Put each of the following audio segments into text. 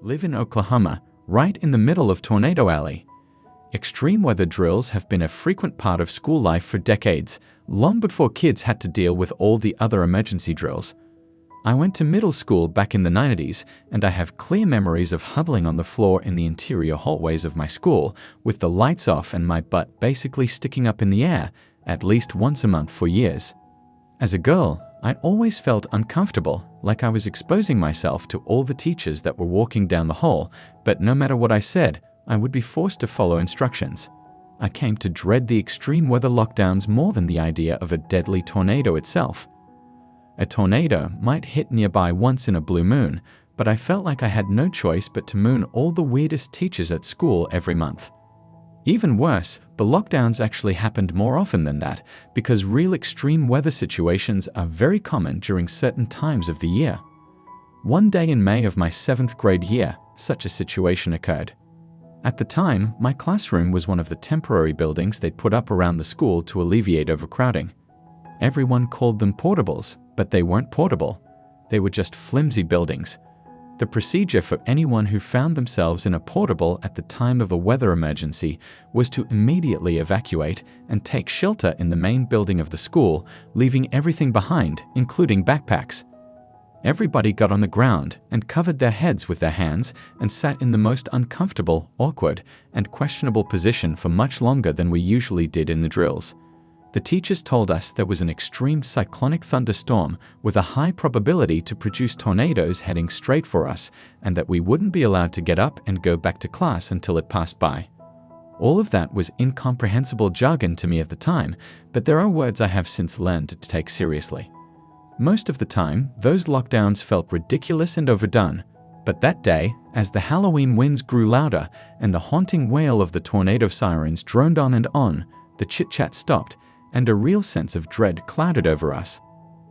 Live in Oklahoma, right in the middle of Tornado Alley. Extreme weather drills have been a frequent part of school life for decades, long before kids had to deal with all the other emergency drills. I went to middle school back in the 90s, and I have clear memories of huddling on the floor in the interior hallways of my school, with the lights off and my butt basically sticking up in the air, at least once a month for years. As a girl, I always felt uncomfortable, like I was exposing myself to all the teachers that were walking down the hall, but no matter what I said, I would be forced to follow instructions. I came to dread the extreme weather lockdowns more than the idea of a deadly tornado itself. A tornado might hit nearby once in a blue moon, but I felt like I had no choice but to moon all the weirdest teachers at school every month. Even worse, the lockdowns actually happened more often than that, because real extreme weather situations are very common during certain times of the year. One day in May of my 7th grade year, such a situation occurred. At the time, my classroom was one of the temporary buildings they'd put up around the school to alleviate overcrowding. Everyone called them portables, but they weren't portable. They were just flimsy buildings. The procedure for anyone who found themselves in a portable at the time of a weather emergency was to immediately evacuate and take shelter in the main building of the school, leaving everything behind, including backpacks. Everybody got on the ground and covered their heads with their hands and sat in the most uncomfortable, awkward, and questionable position for much longer than we usually did in the drills. The teachers told us there was an extreme cyclonic thunderstorm with a high probability to produce tornadoes heading straight for us, and that we wouldn't be allowed to get up and go back to class until it passed by. All of that was incomprehensible jargon to me at the time, but there are words I have since learned to take seriously. Most of the time, those lockdowns felt ridiculous and overdone, but that day, as the Halloween winds grew louder and the haunting wail of the tornado sirens droned on and on, the chit-chat stopped, and a real sense of dread clouded over us.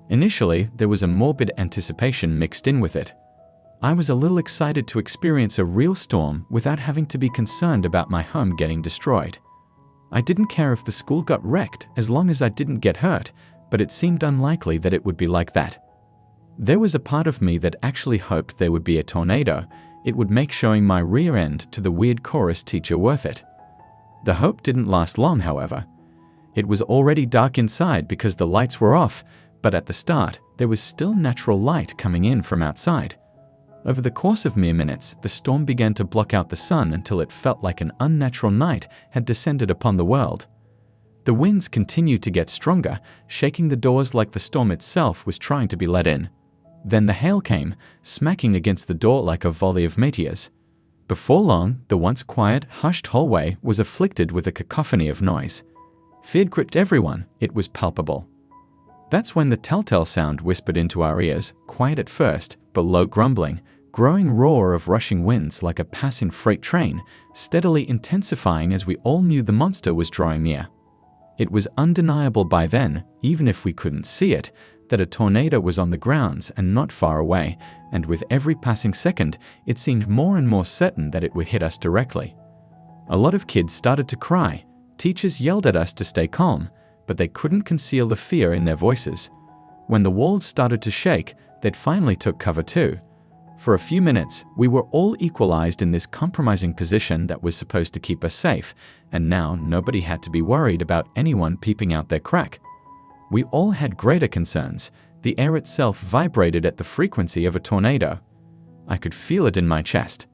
Initially, there was a morbid anticipation mixed in with it. I was a little excited to experience a real storm without having to be concerned about my home getting destroyed. I didn't care if the school got wrecked as long as I didn't get hurt, but it seemed unlikely that it would be like that. There was a part of me that actually hoped there would be a tornado. It would make showing my rear end to the weird chorus teacher worth it. The hope didn't last long, however. It was already dark inside because the lights were off, but at the start, there was still natural light coming in from outside. Over the course of mere minutes, the storm began to block out the sun until it felt like an unnatural night had descended upon the world. The winds continued to get stronger, shaking the doors like the storm itself was trying to be let in. Then the hail came, smacking against the door like a volley of meteors. Before long, the once quiet, hushed hallway was afflicted with a cacophony of noise. Fear gripped everyone. It was palpable. That's when the telltale sound whispered into our ears, quiet at first, but low grumbling, growing roar of rushing winds like a passing freight train, steadily intensifying as we all knew the monster was drawing near. It was undeniable by then, even if we couldn't see it, that a tornado was on the grounds and not far away, and with every passing second, it seemed more and more certain that it would hit us directly. A lot of kids started to cry. Teachers yelled at us to stay calm, but they couldn't conceal the fear in their voices. When the walls started to shake, they finally took cover too. For a few minutes, we were all equalized in this compromising position that was supposed to keep us safe, and now nobody had to be worried about anyone peeping out their crack. We all had greater concerns. The air itself vibrated at the frequency of a tornado. I could feel it in my chest.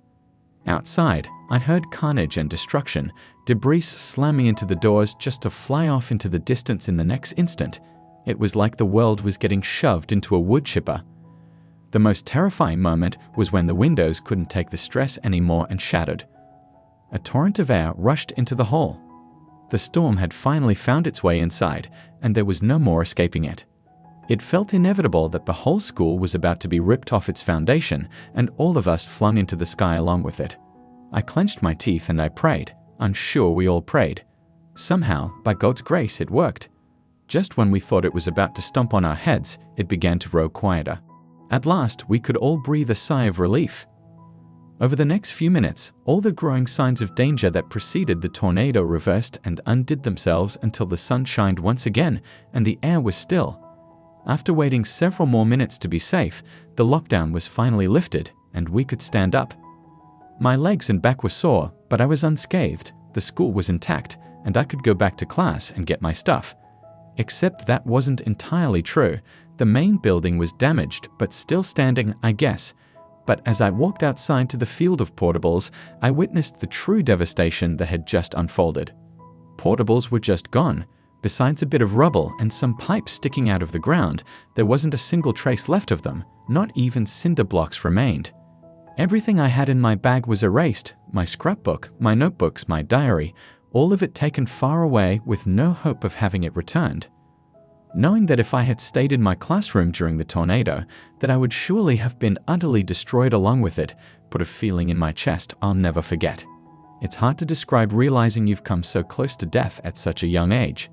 Outside, I heard carnage and destruction, debris slamming into the doors just to fly off into the distance in the next instant. It was like the world was getting shoved into a wood chipper. The most terrifying moment was when the windows couldn't take the stress anymore and shattered. A torrent of air rushed into the hall. The storm had finally found its way inside, and there was no more escaping it. It felt inevitable that the whole school was about to be ripped off its foundation, and all of us flung into the sky along with it. I clenched my teeth and I prayed. I'm sure we all prayed. Somehow, by God's grace, it worked. Just when we thought it was about to stomp on our heads, it began to grow quieter. At last, we could all breathe a sigh of relief. Over the next few minutes, all the growing signs of danger that preceded the tornado reversed and undid themselves until the sun shined once again and the air was still. After waiting several more minutes to be safe, the lockdown was finally lifted and we could stand up. My legs and back were sore, but I was unscathed, the school was intact, and I could go back to class and get my stuff. Except that wasn't entirely true. The main building was damaged, but still standing, I guess. But as I walked outside to the field of portables, I witnessed the true devastation that had just unfolded. Portables were just gone. Besides a bit of rubble and some pipes sticking out of the ground, there wasn't a single trace left of them, not even cinder blocks remained. Everything I had in my bag was erased, my scrapbook, my notebooks, my diary, all of it taken far away with no hope of having it returned. Knowing that if I had stayed in my classroom during the tornado, that I would surely have been utterly destroyed along with it, put a feeling in my chest I'll never forget. It's hard to describe realizing you've come so close to death at such a young age.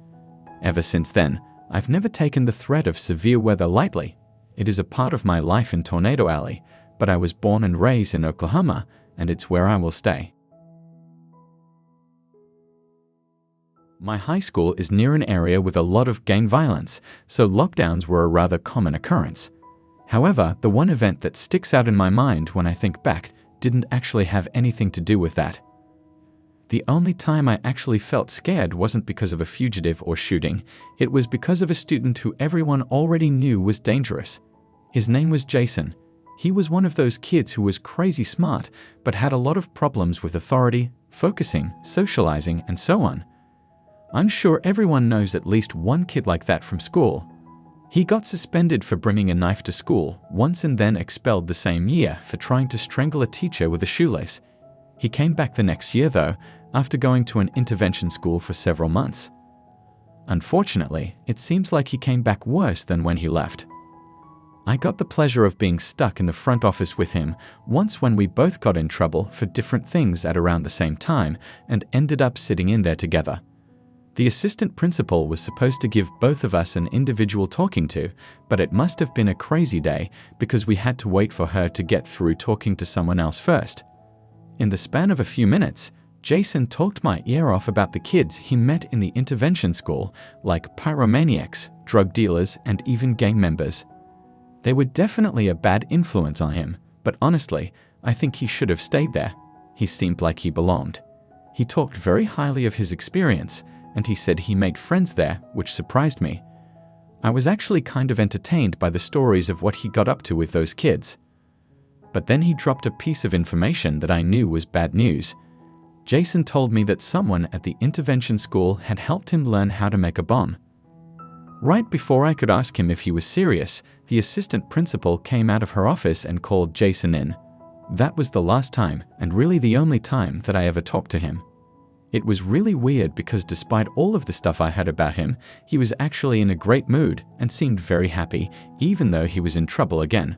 Ever since then, I've never taken the threat of severe weather lightly. It is a part of my life in Tornado Alley, but I was born and raised in Oklahoma, and it's where I will stay. My high school is near an area with a lot of gang violence, so lockdowns were a rather common occurrence. However, the one event that sticks out in my mind when I think back didn't actually have anything to do with that. The only time I actually felt scared wasn't because of a fugitive or shooting, it was because of a student who everyone already knew was dangerous. His name was Jason. He was one of those kids who was crazy smart, but had a lot of problems with authority, focusing, socializing, and so on. I'm sure everyone knows at least one kid like that from school. He got suspended for bringing a knife to school once and then expelled the same year for trying to strangle a teacher with a shoelace. He came back the next year though, after going to an intervention school for several months. Unfortunately, it seems like he came back worse than when he left. I got the pleasure of being stuck in the front office with him once when we both got in trouble for different things at around the same time and ended up sitting in there together. The assistant principal was supposed to give both of us an individual talking to, but it must have been a crazy day because we had to wait for her to get through talking to someone else first. In the span of a few minutes, Jason talked my ear off about the kids he met in the intervention school, like pyromaniacs, drug dealers, and even gang members. They were definitely a bad influence on him, but honestly, I think he should have stayed there. He seemed like he belonged. He talked very highly of his experience, and he said he made friends there, which surprised me. I was actually kind of entertained by the stories of what he got up to with those kids. But then he dropped a piece of information that I knew was bad news. Jason told me that someone at the intervention school had helped him learn how to make a bomb. Right before I could ask him if he was serious, the assistant principal came out of her office and called Jason in. That was the last time, and really the only time, that I ever talked to him. It was really weird because despite all of the stuff I heard about him, he was actually in a great mood and seemed very happy, even though he was in trouble again.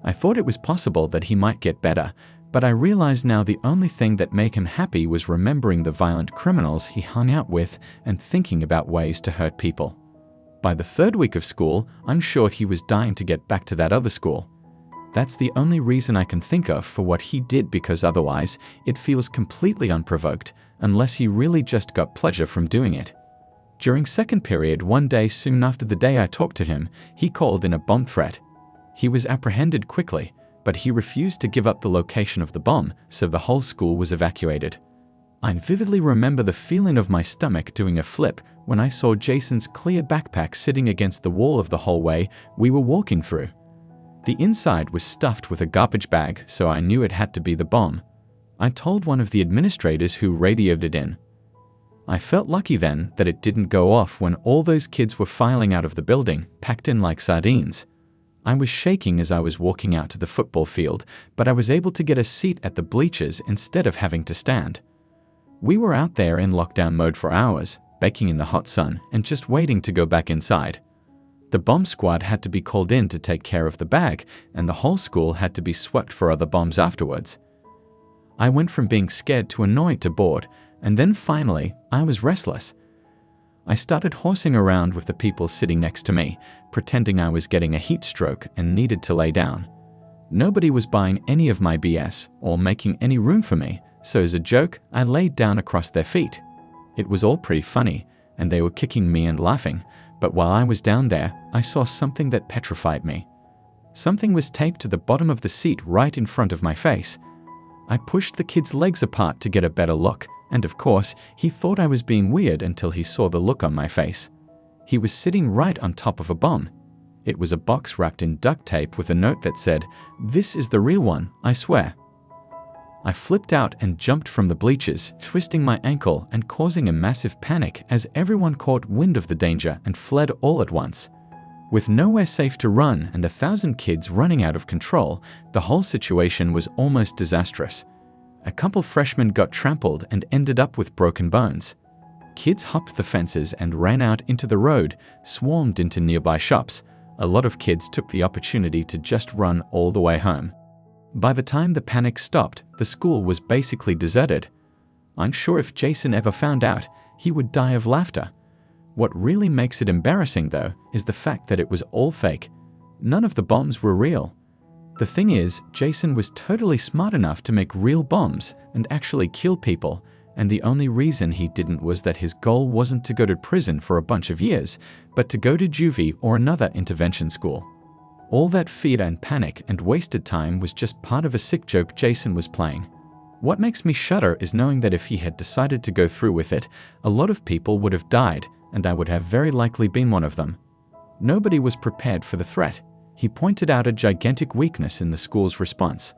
I thought it was possible that he might get better, but I realize now the only thing that made him happy was remembering the violent criminals he hung out with and thinking about ways to hurt people. By the third week of school, I'm sure he was dying to get back to that other school. That's the only reason I can think of for what he did, because otherwise it feels completely unprovoked, unless he really just got pleasure from doing it. During second period one day soon after the day I talked to him, he called in a bomb threat. He was apprehended quickly, but he refused to give up the location of the bomb, so the whole school was evacuated. I vividly remember the feeling of my stomach doing a flip when I saw Jason's clear backpack sitting against the wall of the hallway we were walking through. The inside was stuffed with a garbage bag, so I knew it had to be the bomb. I told one of the administrators who radioed it in. I felt lucky then that it didn't go off when all those kids were filing out of the building, packed in like sardines. I was shaking as I was walking out to the football field, but I was able to get a seat at the bleachers instead of having to stand. We were out there in lockdown mode for hours, baking in the hot sun and just waiting to go back inside. The bomb squad had to be called in to take care of the bag, and the whole school had to be swept for other bombs afterwards. I went from being scared to annoyed to bored, and then finally, I was restless. I started horsing around with the people sitting next to me, pretending I was getting a heat stroke and needed to lay down. Nobody was buying any of my BS or making any room for me, so as a joke, I laid down across their feet. It was all pretty funny, and they were kicking me and laughing, but while I was down there, I saw something that petrified me. Something was taped to the bottom of the seat right in front of my face. I pushed the kid's legs apart to get a better look, and of course, he thought I was being weird until he saw the look on my face. He was sitting right on top of a bomb. It was a box wrapped in duct tape with a note that said, "This is the real one, I swear." I flipped out and jumped from the bleachers, twisting my ankle and causing a massive panic as everyone caught wind of the danger and fled all at once. With nowhere safe to run and 1,000 kids running out of control, the whole situation was almost disastrous. A couple freshmen got trampled and ended up with broken bones. Kids hopped the fences and ran out into the road, swarmed into nearby shops. A lot of kids took the opportunity to just run all the way home. By the time the panic stopped, the school was basically deserted. I'm sure if Jason ever found out, he would die of laughter. What really makes it embarrassing, though, is the fact that it was all fake. None of the bombs were real. The thing is, Jason was totally smart enough to make real bombs and actually kill people, and the only reason he didn't was that his goal wasn't to go to prison for a bunch of years, but to go to juvie or another intervention school. All that fear and panic and wasted time was just part of a sick joke Jason was playing. What makes me shudder is knowing that if he had decided to go through with it, a lot of people would have died, and I would have very likely been one of them. Nobody was prepared for the threat. He pointed out a gigantic weakness in the school's response.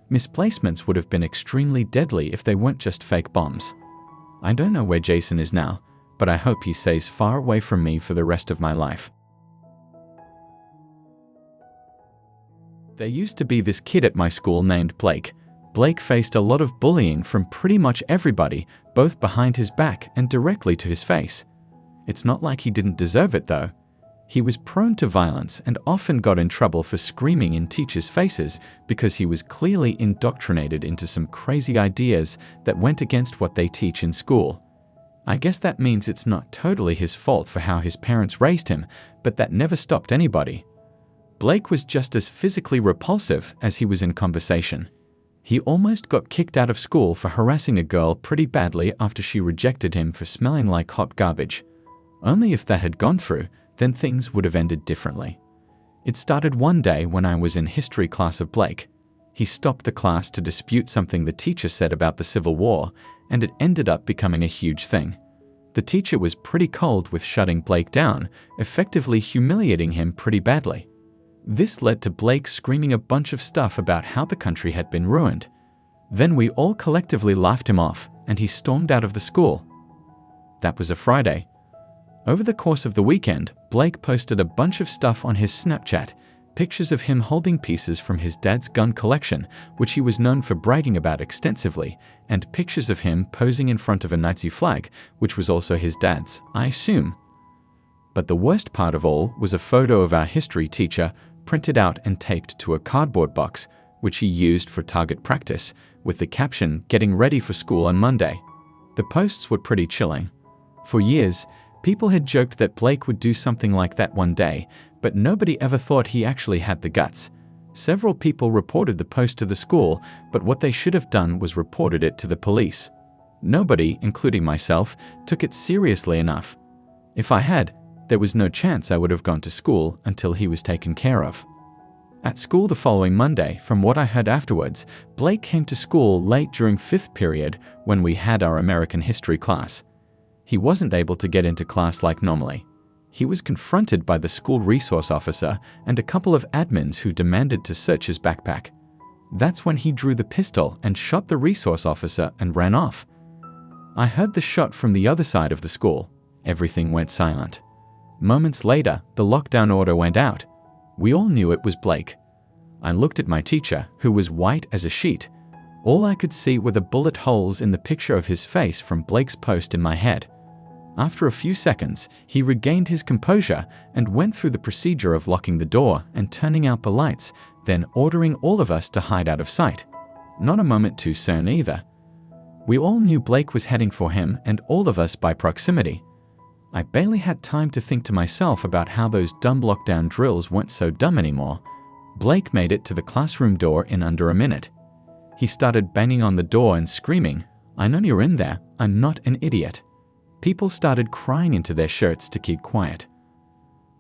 Misplacements would have been extremely deadly if they weren't just fake bombs. I don't know where Jason is now, but I hope he stays far away from me for the rest of my life. There used to be this kid at my school named Blake. Blake faced a lot of bullying from pretty much everybody, both behind his back and directly to his face. It's not like he didn't deserve it, though. He was prone to violence and often got in trouble for screaming in teachers' faces because he was clearly indoctrinated into some crazy ideas that went against what they teach in school. I guess that means it's not totally his fault for how his parents raised him, but that never stopped anybody. Blake was just as physically repulsive as he was in conversation. He almost got kicked out of school for harassing a girl pretty badly after she rejected him for smelling like hot garbage. Only if that had gone through, then things would have ended differently. It started one day when I was in history class of Blake. He stopped the class to dispute something the teacher said about the Civil War, and it ended up becoming a huge thing. The teacher was pretty cold with shutting Blake down, effectively humiliating him pretty badly. This led to Blake screaming a bunch of stuff about how the country had been ruined. Then we all collectively laughed him off, and he stormed out of the school. That was a Friday. Over the course of the weekend, Blake posted a bunch of stuff on his Snapchat, pictures of him holding pieces from his dad's gun collection, which he was known for bragging about extensively, and pictures of him posing in front of a Nazi flag, which was also his dad's, I assume. But the worst part of all was a photo of our history teacher printed out and taped to a cardboard box, which he used for target practice, with the caption, "Getting ready for school on Monday." The posts were pretty chilling. For years, people had joked that Blake would do something like that one day, but nobody ever thought he actually had the guts. Several people reported the post to the school, but what they should have done was reported it to the police. Nobody, including myself, took it seriously enough. If I had, there was no chance I would have gone to school until he was taken care of. At school the following Monday, from what I heard afterwards, Blake came to school late during 5th period when we had our American history class. He wasn't able to get into class like normally. He was confronted by the school resource officer and a couple of admins who demanded to search his backpack. That's when he drew the pistol and shot the resource officer and ran off. I heard the shot from the other side of the school. Everything went silent. Moments later, the lockdown order went out. We all knew it was Blake. I looked at my teacher, who was white as a sheet. All I could see were the bullet holes in the picture of his face from Blake's post in my head. After a few seconds, he regained his composure and went through the procedure of locking the door and turning out the lights, then ordering all of us to hide out of sight. Not a moment too soon either. We all knew Blake was heading for him, and all of us by proximity. I barely had time to think to myself about how those dumb lockdown drills weren't so dumb anymore. Blake made it to the classroom door in under a minute. He started banging on the door and screaming, "I know you're in there, I'm not an idiot." People started crying into their shirts to keep quiet.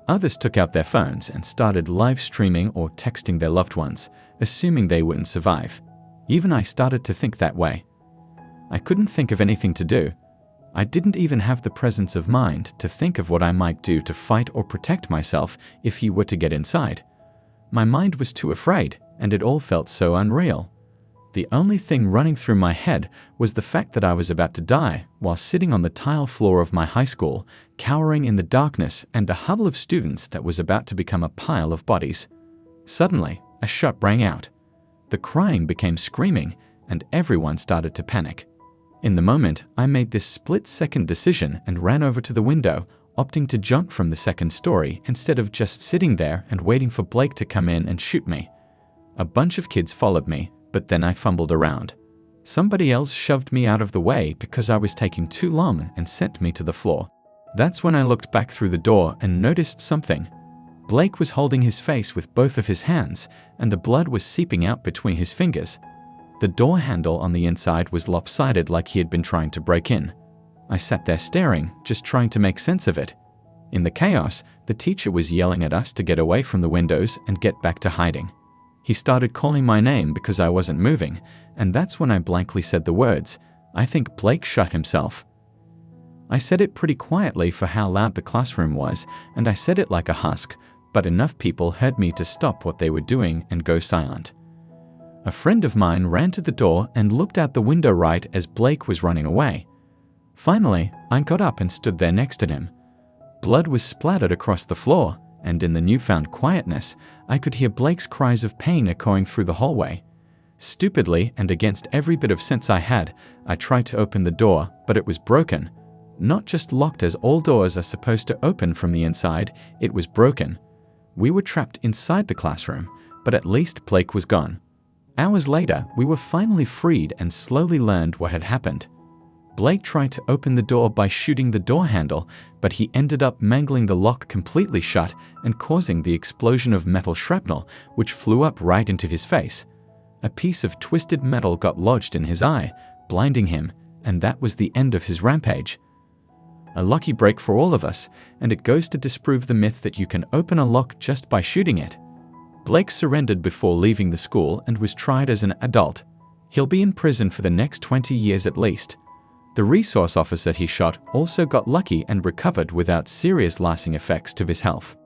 Others took out their phones and started live streaming or texting their loved ones, assuming they wouldn't survive. Even I started to think that way. I couldn't think of anything to do. I didn't even have the presence of mind to think of what I might do to fight or protect myself if he were to get inside. My mind was too afraid, and it all felt so unreal. The only thing running through my head was the fact that I was about to die while sitting on the tile floor of my high school, cowering in the darkness and a huddle of students that was about to become a pile of bodies. Suddenly, a shot rang out. The crying became screaming, and everyone started to panic. In the moment, I made this split-second decision and ran over to the window, opting to jump from the second story instead of just sitting there and waiting for Blake to come in and shoot me. A bunch of kids followed me, but then I fumbled around. Somebody else shoved me out of the way because I was taking too long and sent me to the floor. That's when I looked back through the door and noticed something. Blake was holding his face with both of his hands, and the blood was seeping out between his fingers. The door handle on the inside was lopsided like he had been trying to break in. I sat there staring, just trying to make sense of it. In the chaos, the teacher was yelling at us to get away from the windows and get back to hiding. He started calling my name because I wasn't moving, and that's when I blankly said the words, "I think Blake shot himself." I said it pretty quietly for how loud the classroom was, and I said it like a husk, but enough people heard me to stop what they were doing and go silent. A friend of mine ran to the door and looked out the window right as Blake was running away. Finally, I got up and stood there next to him. Blood was splattered across the floor, and in the newfound quietness, I could hear Blake's cries of pain echoing through the hallway. Stupidly, and against every bit of sense I had, I tried to open the door, but it was broken. Not just locked as all doors are supposed to open from the inside, it was broken. We were trapped inside the classroom, but at least Blake was gone. Hours later, we were finally freed and slowly learned what had happened. Blake tried to open the door by shooting the door handle, but he ended up mangling the lock completely shut and causing the explosion of metal shrapnel, which flew up right into his face. A piece of twisted metal got lodged in his eye, blinding him, and that was the end of his rampage. A lucky break for all of us, and it goes to disprove the myth that you can open a lock just by shooting it. Blake surrendered before leaving the school and was tried as an adult. He'll be in prison for the next 20 years at least. The resource officer he shot also got lucky and recovered without serious lasting effects to his health.